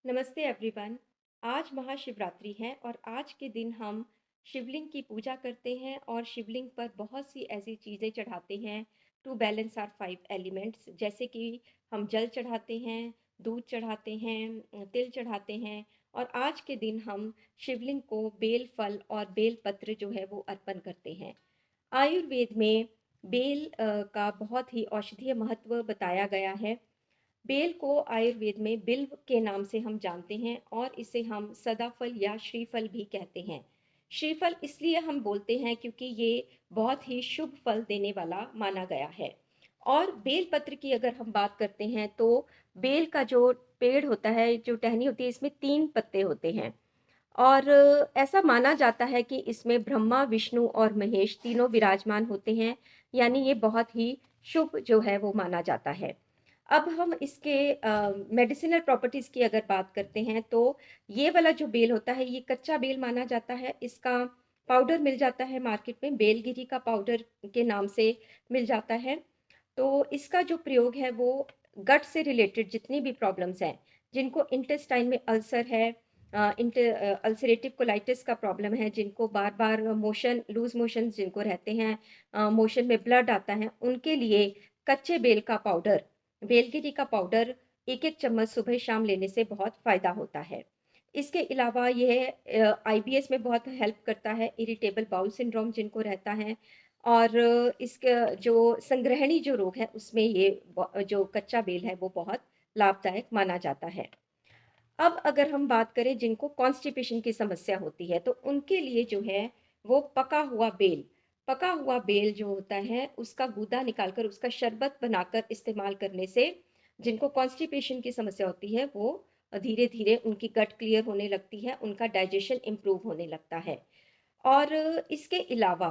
नमस्ते एवरीवन। आज महाशिवरात्रि है और आज के दिन हम शिवलिंग की पूजा करते हैं और शिवलिंग पर बहुत सी ऐसी चीज़ें चढ़ाते हैं to balance our five elements, जैसे कि हम जल चढ़ाते हैं, दूध चढ़ाते हैं, तिल चढ़ाते हैं। और आज के दिन हम शिवलिंग को बेल फल और बेल पत्र जो है वो अर्पण करते हैं। आयुर्वेद में बेल का बहुत ही औषधीय महत्व बताया गया है। बेल को आयुर्वेद में बिल्व के नाम से हम जानते हैं और इसे हम सदाफल या श्रीफल भी कहते हैं। श्रीफल इसलिए हम बोलते हैं क्योंकि ये बहुत ही शुभ फल देने वाला माना गया है। और बेल पत्र की अगर हम बात करते हैं तो बेल का जो पेड़ होता है, जो टहनी होती है, इसमें 3 पत्ते होते हैं। और ऐसा माना जाता है कि इसमें ब्रह्मा, विष्णु और महेश तीनों विराजमान होते हैं, यानी ये बहुत ही शुभ जो है वो माना जाता है। अब हम इसके मेडिसिनल प्रॉपर्टीज़ की अगर बात करते हैं तो ये वाला जो बेल होता है ये कच्चा बेल माना जाता है। इसका पाउडर मिल जाता है मार्केट में, बेलगिरी का पाउडर के नाम से मिल जाता है। तो इसका जो प्रयोग है वो गट से रिलेटेड जितनी भी प्रॉब्लम्स हैं, जिनको इंटेस्टाइन में अल्सर है, अल्सरेटिव कोलाइटिस का प्रॉब्लम है, जिनको बार-बार मोशन लूज़ मोशंस जिनको रहते हैं, मोशन में ब्लड आता है, उनके लिए कच्चे बेल का पाउडर, बेलगिरी का पाउडर 1-1 चम्मच सुबह-शाम लेने से बहुत फ़ायदा होता है। इसके अलावा यह आईबीएस में बहुत हेल्प करता है, इरिटेबल बाउल सिंड्रोम जिनको रहता है। और इसका जो संग्रहणी जो रोग है उसमें ये जो कच्चा बेल है वो बहुत लाभदायक माना जाता है। अब अगर हम बात करें जिनको कॉन्स्टिपेशन की समस्या होती है तो उनके लिए जो है वो पका हुआ बेल जो होता है उसका गूदा निकालकर उसका शरबत बनाकर इस्तेमाल करने से जिनको कॉन्स्टिपेशन की समस्या होती है वो धीरे-धीरे उनकी गट क्लियर होने लगती है, उनका डाइजेशन इम्प्रूव होने लगता है। और इसके अलावा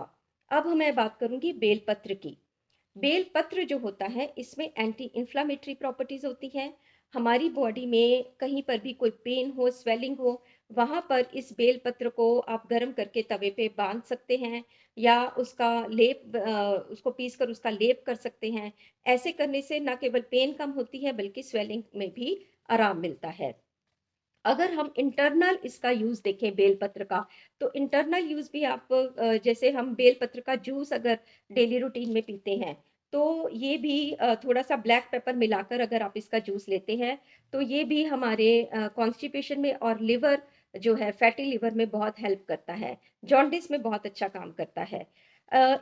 अब मैं बात करूँगी बेलपत्र की। बेलपत्र जो होता है इसमें एंटी इन्फ्लेमेटरी प्रॉपर्टीज़ होती हैं। हमारी बॉडी में कहीं पर भी कोई पेन हो, स्वेलिंग हो, वहाँ पर इस बेलपत्र को आप गरम करके तवे पे बाँध सकते हैं या उसका उसको पीस कर उसका लेप कर सकते हैं। ऐसे करने से ना केवल पेन कम होती है बल्कि स्वेलिंग में भी आराम मिलता है। अगर हम इंटरनल इसका यूज़ देखें बेलपत्र का, तो इंटरनल यूज़ भी आप जैसे हम बेलपत्र का जूस अगर डेली रूटीन में पीते हैं, तो ये भी थोड़ा-सा ब्लैक पेपर मिलाकर अगर आप इसका जूस लेते हैं, तो ये भी हमारे कॉन्स्टिपेशन में और लिवर जो है फैटी लिवर में बहुत हेल्प करता है। जॉन्डिस में बहुत अच्छा काम करता है।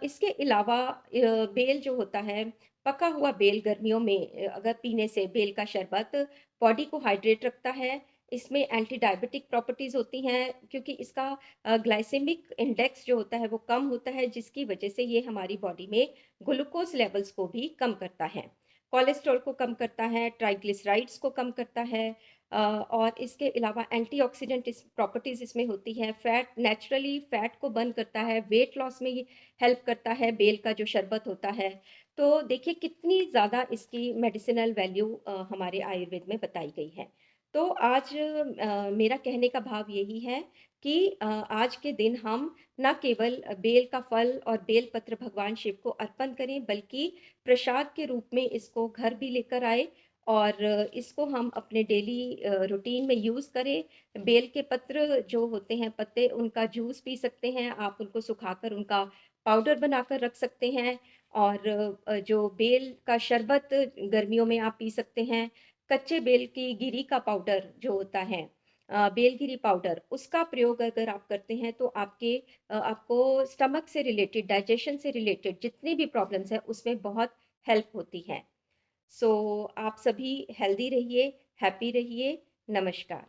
इसके अलावा बेल जो होता है, पका हुआ बेल गर्मियों में अगर पीने से बेल का शरबत बॉडी को हाइड्रेट रखता है। इसमें एंटी डायबिटिक प्रॉपर्टीज़ होती हैं क्योंकि इसका ग्लाइसेमिक इंडेक्स जो होता है वो कम होता है जिसकी वजह से ये हमारी बॉडी में ग्लूकोज़ लेवल्स को भी कम करता है। कोलेस्ट्रॉल को कम करता है, ट्राइग्लिसराइड्स को कम करता है। और इसके अलावा एंटीऑक्सीडेंट इस प्रॉपर्टीज़ इसमें होती है। फैट नेचुरली फैट को बर्न करता है, वेट लॉस में ये हेल्प करता है बेल का जो शरबत होता है। तो देखिए कितनी ज़्यादा इसकी मेडिसिनल वैल्यू हमारे आयुर्वेद में बताई गई है। तो आज मेरा कहने का भाव यही है कि आज के दिन हम ना केवल बेल का फल और बेल पत्र भगवान शिव को अर्पण करें, बल्कि प्रसाद के रूप में इसको घर भी लेकर आए और इसको हम अपने डेली रूटीन में यूज़ करें। बेल के पत्र जो होते हैं पत्ते, उनका जूस पी सकते हैं, आप उनको सुखाकर उनका पाउडर बनाकर रख सकते हैं और जो बेल का शरबत गर्मियों में आप पी सकते हैं। कच्चे बेल की गिरी का पाउडर जो होता है, बेलगिरी पाउडर, उसका प्रयोग अगर आप करते हैं तो आपको स्टमक से रिलेटेड, डाइजेशन से रिलेटेड जितनी भी प्रॉब्लम्स हैं उसमें बहुत हेल्प होती है। सो आप सभी हेल्दी रहिए, हैप्पी रहिए। नमस्कार।